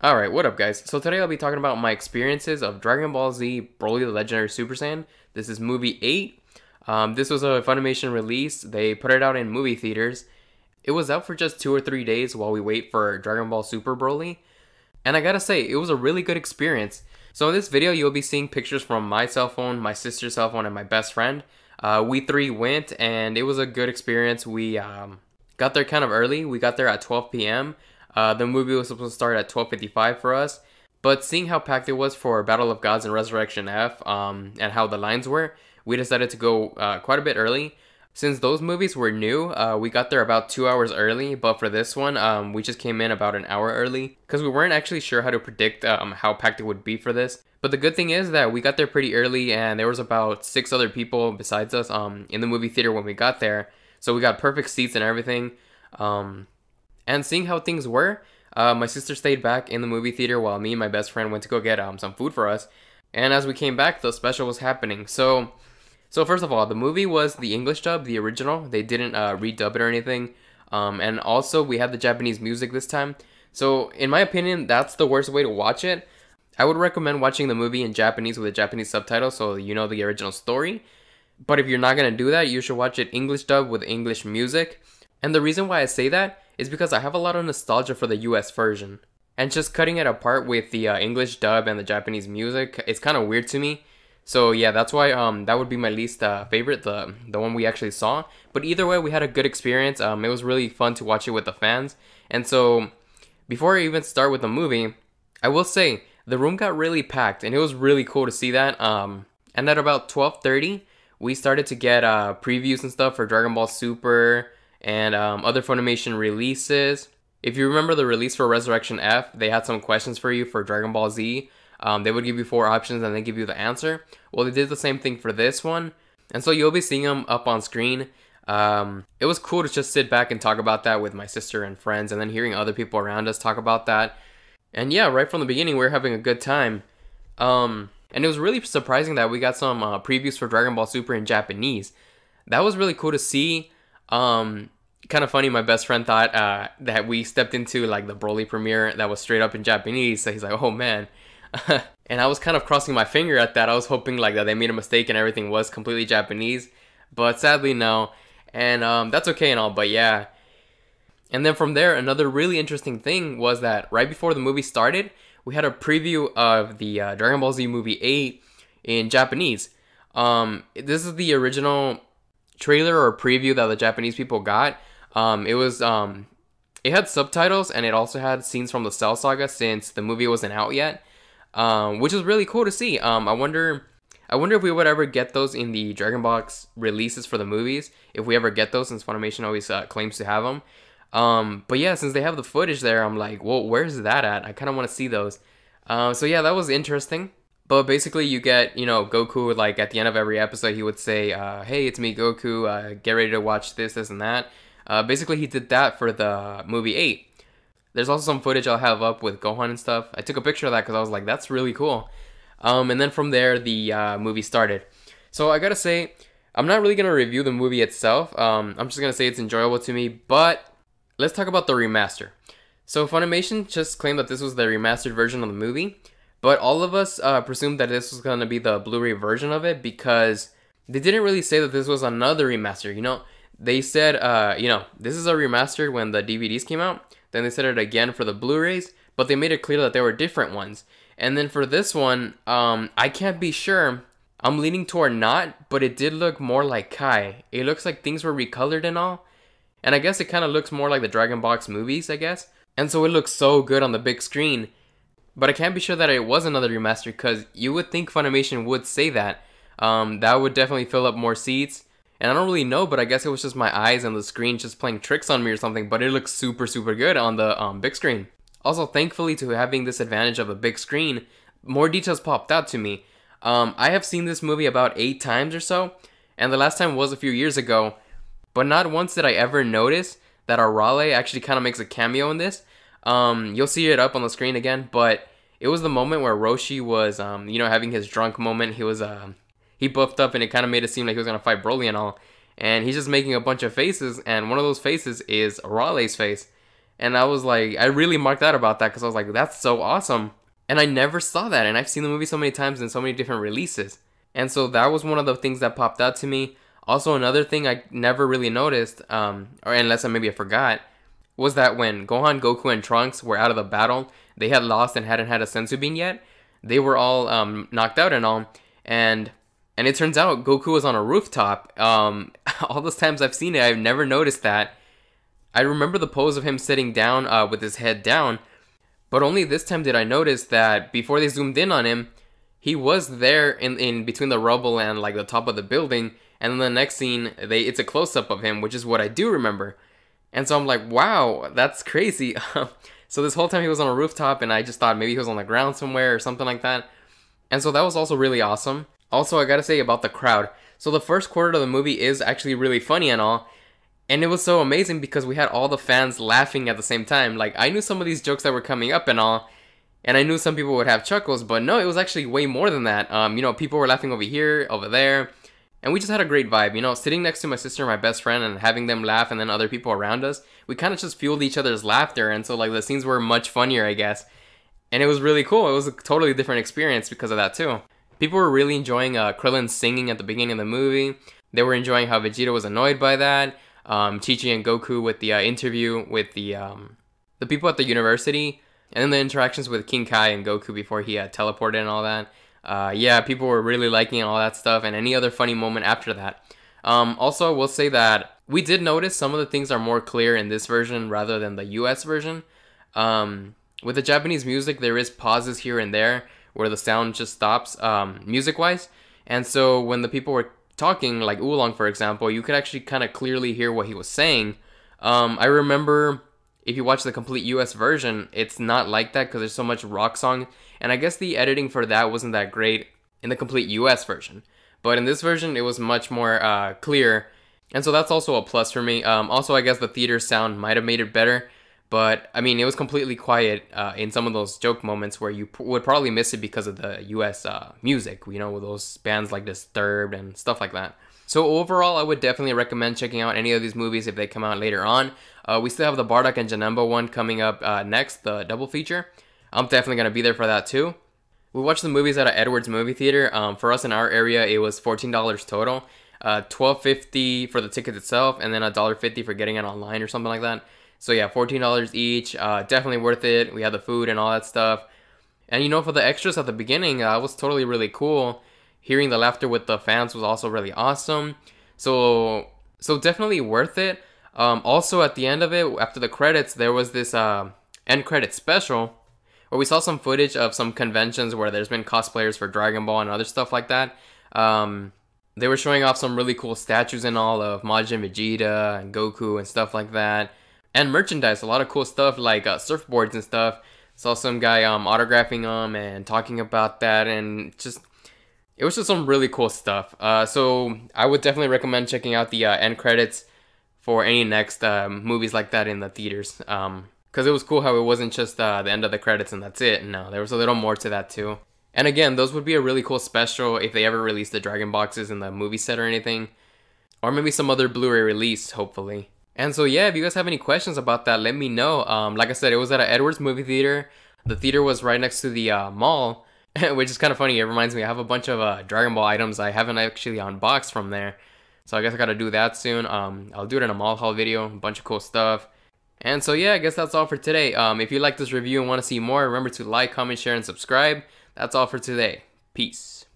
Alright, what up guys? So today I'll be talking about my experiences of Dragon Ball Z Broly the Legendary Super Saiyan. This is movie 8. This was a Funimation release. They put it out in movie theaters. It was out for just 2 or 3 days while we wait for Dragon Ball Super Broly. And I gotta say, it was a really good experience. So in this video, you'll be seeing pictures from my cell phone, my sister's cell phone, and my best friend. We three went and it was a good experience. We got there kind of early. We got there at 12 p.m. The movie was supposed to start at 12:55 for us, but seeing how packed it was for Battle of Gods and Resurrection F, and how the lines were, we decided to go quite a bit early. Since those movies were new, we got there about 2 hours early, but for this one, we just came in about an hour early, because we weren't actually sure how to predict how packed it would be for this. But the good thing is that we got there pretty early, and there was about 6 other people besides us in the movie theater when we got there, so we got perfect seats and everything. And seeing how things were, my sister stayed back in the movie theater while me and my best friend went to go get some food for us. And as we came back, the special was happening. So first of all, the movie was the English dub, the original. They didn't redub it or anything. And also, we had the Japanese music this time. So in my opinion, that's the worst way to watch it. I would recommend watching the movie in Japanese with a Japanese subtitle so you know the original story. But if you're not going to do that, you should watch it English dub with English music. And the reason why I say that is because I have a lot of nostalgia for the US version. And just cutting it apart with the English dub and the Japanese music, it's kind of weird to me. So yeah, that's why that would be my least favorite, the one we actually saw. But either way, we had a good experience. It was really fun to watch it with the fans. And so, before I even start with the movie, I will say, the room got really packed, and it was really cool to see that. And at about 12:30, we started to get previews and stuff for Dragon Ball Super, and other Funimation releases. If you remember the release for Resurrection F, they had some questions for you for Dragon Ball Z. They would give you 4 options and then give you the answer. Well, they did the same thing for this one. And so you'll be seeing them up on screen. It was cool to just sit back and talk about that with my sister and friends, and then hearing other people around us talk about that. And yeah, right from the beginning, we were having a good time. And it was really surprising that we got some previews for Dragon Ball Super in Japanese. That was really cool to see. Kind of funny, my best friend thought that we stepped into like the Broly premiere that was straight up in Japanese, so he's like, oh man. And I was kind of crossing my finger at that. I was hoping like that they made a mistake and everything was completely Japanese, but sadly no. And that's okay and all, but yeah. And then from there, another really interesting thing was that right before the movie started, we had a preview of the Dragon Ball Z movie 8 in Japanese. This is the original trailer or preview that the Japanese people got. It had subtitles, and it also had scenes from the Cell Saga since the movie wasn't out yet, which was really cool to see. I wonder if we would ever get those in the Dragon Box releases for the movies, if we ever get those, since Funimation always claims to have them. But yeah, since they have the footage there, I'm like, well, where's that at? I kind of want to see those. So yeah, that was interesting. But basically, you get, Goku, like, at the end of every episode, he would say, hey, it's me, Goku, get ready to watch this, and that. Basically, he did that for the movie 8. There's also some footage I'll have up with Gohan and stuff. I took a picture of that because I was like, that's really cool. And then from there, the movie started. So I gotta say, I'm not really gonna review the movie itself. I'm just gonna say it's enjoyable to me, but let's talk about the remaster. So Funimation just claimed that this was the remastered version of the movie. But all of us presumed that this was going to be the Blu-ray version of it because they didn't really say that this was another remaster, They said, this is a remaster when the DVDs came out. Then they said it again for the Blu-rays, but they made it clear that there were different ones. And then for this one, I can't be sure. I'm leaning toward not, but it did look more like Kai. It looks like things were recolored and all. And I guess it kind of looks more like the Dragon Box movies, I guess. And so it looks so good on the big screen. But I can't be sure that it was another remaster because you would think Funimation would say that. That would definitely fill up more seats. And I don't really know, but I guess it was just my eyes and the screen just playing tricks on me or something. But it looks super, super good on the big screen. Also, thankfully to having this advantage of a big screen, more details popped out to me. I have seen this movie about 8 times or so. And the last time was a few years ago. But not once did I ever notice that Arale actually kind of makes a cameo in this. You'll see it up on the screen again, but it was the moment where Roshi was, having his drunk moment. He buffed up, and it kind of made it seem like he was gonna fight Broly and all. And he's just making a bunch of faces, and one of those faces is Arale's face. And I was like, I really marked out about that because I was like, that's so awesome. And I never saw that. And I've seen the movie so many times in so many different releases. And so that was one of the things that popped out to me. Also, another thing I never really noticed, or unless maybe I forgot, was that when Gohan, Goku, and Trunks were out of the battle, they had lost and hadn't had a senzu bean yet. They were all knocked out and all. And it turns out Goku was on a rooftop. All those times I've seen it, I've never noticed that. I remember the pose of him sitting down with his head down. But only this time did I notice that before they zoomed in on him, he was there in between the rubble and like the top of the building. And then the next scene, it's a close-up of him, which is what I do remember. And so I'm like, wow, that's crazy. So this whole time he was on a rooftop, and I just thought maybe he was on the ground somewhere or something like that. And so that was also really awesome. Also, I gotta say about the crowd. So the first quarter of the movie is actually really funny and all. And it was so amazing because we had all the fans laughing at the same time. Like, I knew some of these jokes that were coming up and all. And I knew some people would have chuckles, but no, it was actually way more than that. You know, people were laughing over here, over there. And we just had a great vibe, you know, sitting next to my sister and my best friend and having them laugh and then other people around us. We kind of just fueled each other's laughter, and so like the scenes were much funnier, I guess. And it was really cool. It was a totally different experience because of that too. People were really enjoying Krillin singing at the beginning of the movie. They were enjoying how Vegeta was annoyed by that. Chi-Chi and Goku with the interview with the people at the university. And then the interactions with King Kai and Goku before he teleported and all that. Yeah, people were really liking all that stuff, and any other funny moment after that. Also, I will say that we did notice some of the things are more clear in this version rather than the US version. With the Japanese music, there is pauses here and there where the sound just stops, music-wise. And so when the people were talking, like Oolong, for example, you could actually kind of clearly hear what he was saying. I remember if you watch the complete US version, it's not like that because there's so much rock song. And I guess the editing for that wasn't that great in the complete US version. But in this version, it was much more clear. And so that's also a plus for me. Also, I guess the theater sound might have made it better. But, I mean, it was completely quiet in some of those joke moments where you would probably miss it because of the US music, you know, with those bands like Disturbed and stuff like that. So overall, I would definitely recommend checking out any of these movies if they come out later on. We still have the Bardock and Janemba one coming up next, the double feature. I'm definitely going to be there for that too. We watched the movies at a Edwards movie theater. For us in our area, it was $14 total. $12.50 for the ticket itself, and then $1.50 for getting it online or something like that. So yeah, $14 each. Definitely worth it. We had the food and all that stuff. And you know, for the extras at the beginning, it was totally really cool. Hearing the laughter with the fans was also really awesome. So definitely worth it. Also, at the end of it, after the credits, there was this end credit special where we saw some footage of some conventions where there's been cosplayers for Dragon Ball and other stuff like that. They were showing off some really cool statues and all of Majin Vegeta and Goku and stuff like that. And merchandise, a lot of cool stuff like surfboards and stuff. Saw some guy autographing them and talking about that, and just it was just some really cool stuff. So I would definitely recommend checking out the end credits for any next movies like that in the theaters. Because it was cool how it wasn't just the end of the credits and that's it. No, there was a little more to that too. And again, those would be a really cool special if they ever release the Dragon boxes in the movie set or anything. Or maybe some other Blu-ray release, hopefully. And so yeah, if you guys have any questions about that, let me know. Like I said, it was at an Edwards movie theater. The theater was right next to the mall, which is kind of funny. It reminds me, I have a bunch of Dragon Ball items I haven't actually unboxed from there. So I guess I gotta do that soon. I'll do it in a mall haul video, a bunch of cool stuff. And so yeah, I guess that's all for today. If you like this review and want to see more, remember to like, comment, share, and subscribe. That's all for today. Peace.